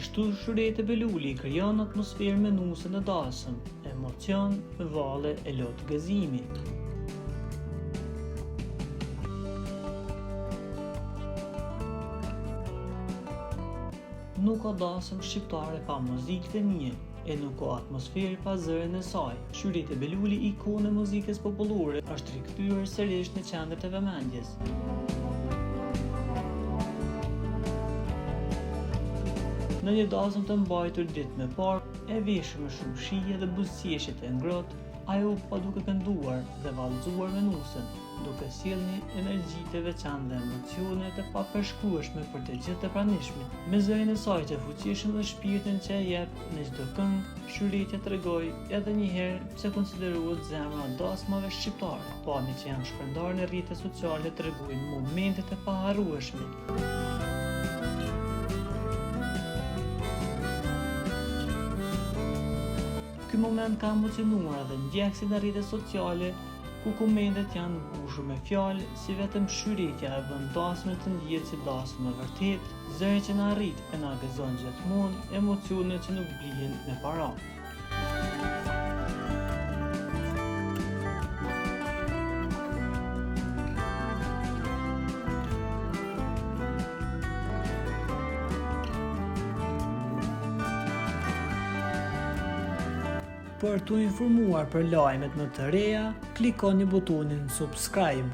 Kështu shërbeti Beluli krijon atmosferë menuese në dasëm, emocion, valle e lot gëzimi. Nuk ka dasëm shqiptare pa muzikë të mije, e nuk ka atmosferë pa zërin e saj. Shërbeti Beluli, ikonë e muzikës popullore, është rikthyer sërish në qendër të vëmendjes. Në një dasëm të mbajtur ditë me parë, e veshur me shumë shije dhe buzëqeshje të ngrohtë, ajo pa duke kënduar dhe vallëzuar menuesen, duke sjellë një energji të veçantë dhe emocione të papërshkrueshme për të gjithë të pranishmit. Me zërin e saj të fuqishëm dhe shpirtin që e jep në çdo këngë, shërbetja tregoi edhe një herë pse konsiderohet zemra e dasmave shqiptare. Pamjet që janë shpërndarë në rrjetet sociale tregojnë momente të paharrueshme. Ky moment ka emocionuar edhe ndjekësit në rrjetet sociale, ku komentet janë mbushur me fjalë si vetëm shërbetja e bën dasmën të ndihet si dasmë e vërtet, zëri që na arrit e na gëzon gjithmonë, emocione që nuk blihen me para. Për t'u informuar për lajmet më të reja, klikoni butonin subscribe.